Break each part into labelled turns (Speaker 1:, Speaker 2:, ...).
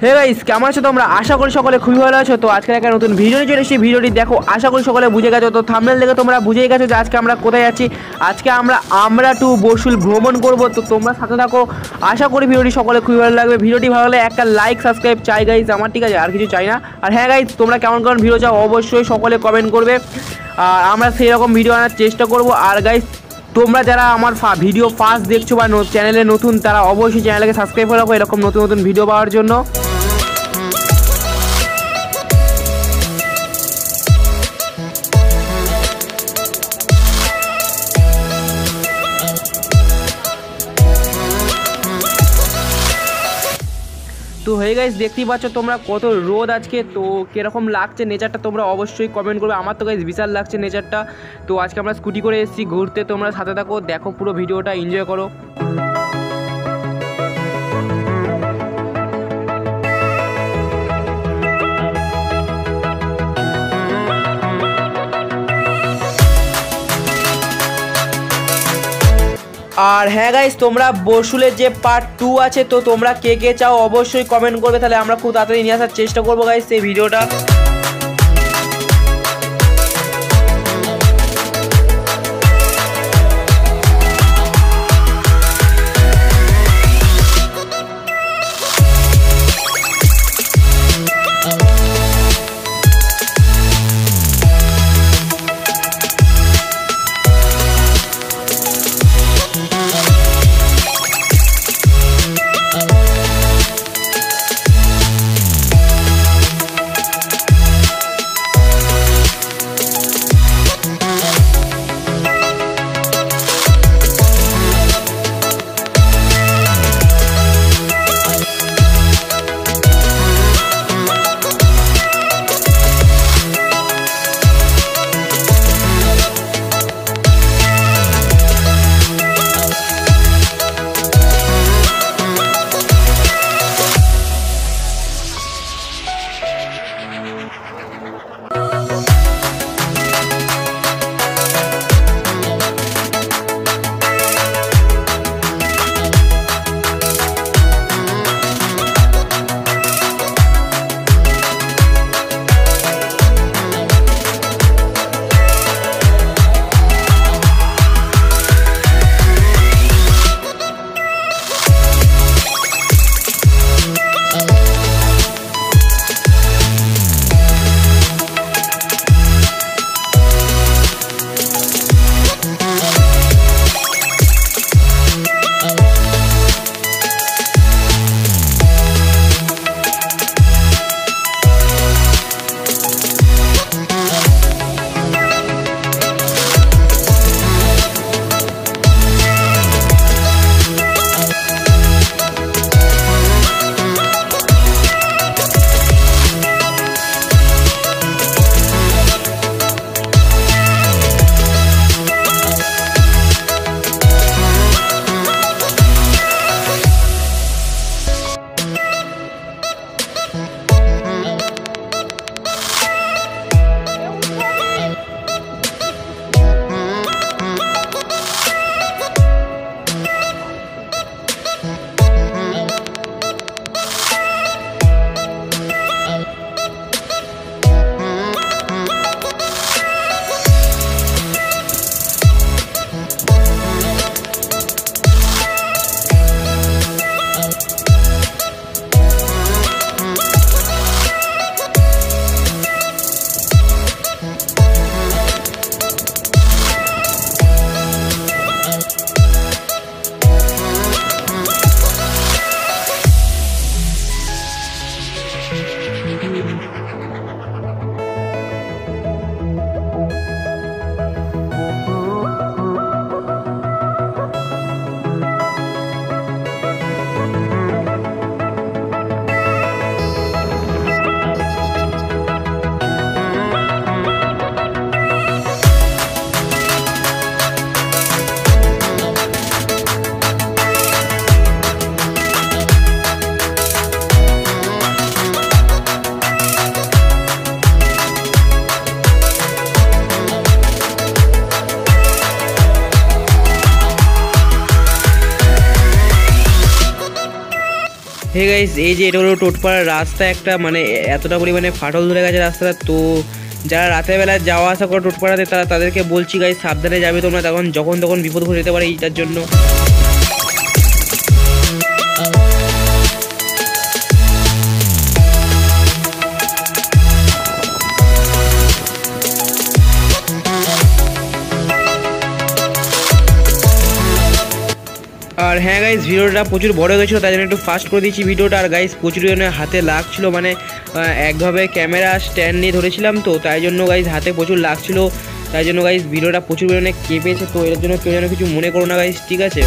Speaker 1: Hey guys, কেমন আছো তোমরা? আশা করি সকলে খুবই ভালো আছো। তো আজকে একটা নতুন ভিডিও নিয়ে চলে এসেছি। ভিডিওটি দেখো, আশা করি সকলে বুঝে গেছো। তো থাম্বনেল দেখে তোমরা বুঝেই গেছো যে আজকে আমরা কোথায় যাচ্ছি। আজকে আমরা টু বর্ষুল ভ্রমণ করব। তো তোমরা সাথে থাকো, আশা করি ভিডিওটি সকলে খুবই ভালো লাগবে। ভিডিওটি ভালো লাগলে একটা লাইক সাবস্ক্রাইব চাই গাইস আমার, ঠিক আছে? আর কিছু চাই না। আর হ্যাঁ গাইস, তোমরা কেমন কেমন ভিডিও চাও অবশ্যই সকলে কমেন্ট করবে, আর আমরা সেই রকম ভিডিও আনার চেষ্টা করব। আর গাইস, তোমরা যারা আমার ভিডিও ফার্স্ট দেখছো বা চ্যানেলে নতুন, তারা অবশ্যই চ্যানেলকে সাবস্ক্রাইব করে রাখো এরকম নতুন নতুন ভিডিও পাওয়ার জন্য। তো হয়ে গাইস, দেখতেই পাচ্ছ তোমরা কত রোদ আজকে। তো কীরকম লাগছে নেচারটা তোমরা অবশ্যই কমেন্ট করবে। আমার তো গাইস বিশাল লাগছে নেচারটা। তো আজকে আমরা স্কুটি করে এসেছি ঘুরতে। তোমরা সাথে থাকো, দেখো পুরো ভিডিওটা, এনজয় করো। আর হ্যাঁ গাইস, তোমরা বর্ষুলের যে পার্ট 2 আছে, তো তোমরা কে কে চাও অবশ্যই কমেন্ট করবে, তাহলে আমরা খুব তাড়াতাড়ি নিয়ে আসার চেষ্টা করবো গাইস এই ভিডিওটা। হে গাইস, এই যে এটা হলো টোটপাড়ার রাস্তা একটা, মানে এতটা পরিমাণে ফাটল ধরে গেছে রাস্তাটা। তো যারা রাতের বেলা যাওয়া আসা করে টোটপাড়াতে তাদেরকে বলছি গাইস সাবধানে যাবে তোমরা, তখন যখন তখন বিপদ ঘটে যেতে পারে এইটার জন্য। আর হ্যাঁ গাইস, ভিডিওটা প্রচুর বড় হয়ে গেছিলো, তাই জন্য একটু ফাস্ট করে দিয়েছি ভিডিওটা। আর গাইস প্রচুর হাতে লাগছিলো, মানে একভাবে ক্যামেরা স্ট্যান্ড নিয়ে ধরেছিলাম, তো তাই জন্য গাইস হাতে প্রচুর লাগছিলো, তাই জন্য গাইস ভিডিওটা প্রচুর পরিমাণে কেঁপেছে। তো এর জন্য কেউ যেন কিছু মনে করো না গাইস, ঠিক আছে?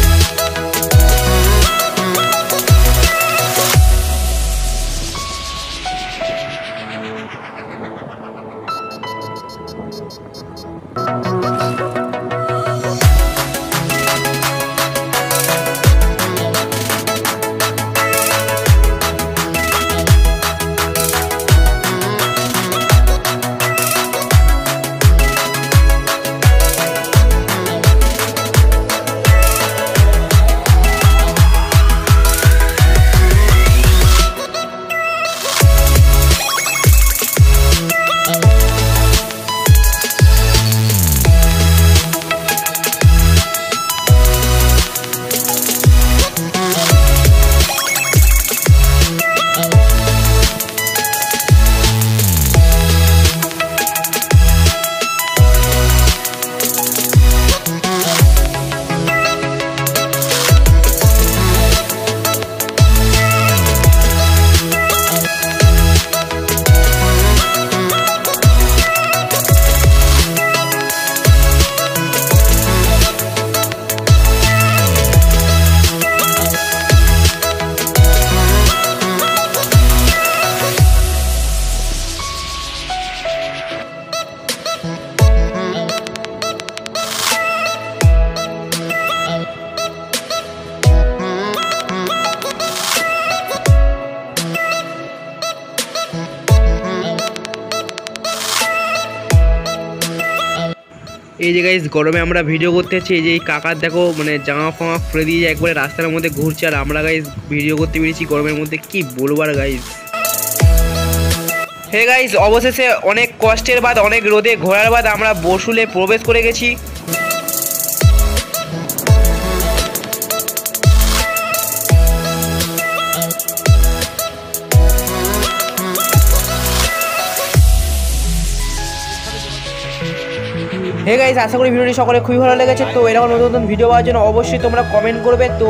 Speaker 1: এই যে গাইস গরমে আমরা ভিডিও করতে যাচ্ছি, এই যে এই কাকার দেখো মানে জামা ফামা খুলে দিয়ে একবারে রাস্তার মধ্যে ঘুরছে, আর আমরা গাইস ভিডিও করতে পেরেছি গরমের মধ্যে, কি বলবো আর গাইস। হে গাইস, অবশেষে অনেক কষ্টের বাদ, অনেক রোদে ঘোরার বাদ আমরা বরসুলে প্রবেশ করে গেছি। হে গাইস, আশা করি ভিডিওটি সকলে খুবই ভালো লেগেছে। তো এরকম নতুন নতুন ভিডিও পাওয়ার জন্য অবশ্যই তোমরা কমেন্ট করবে। তো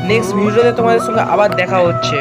Speaker 1: নেক্সট ভিডিওতে তোমাদের সঙ্গে আবার দেখা হচ্ছে।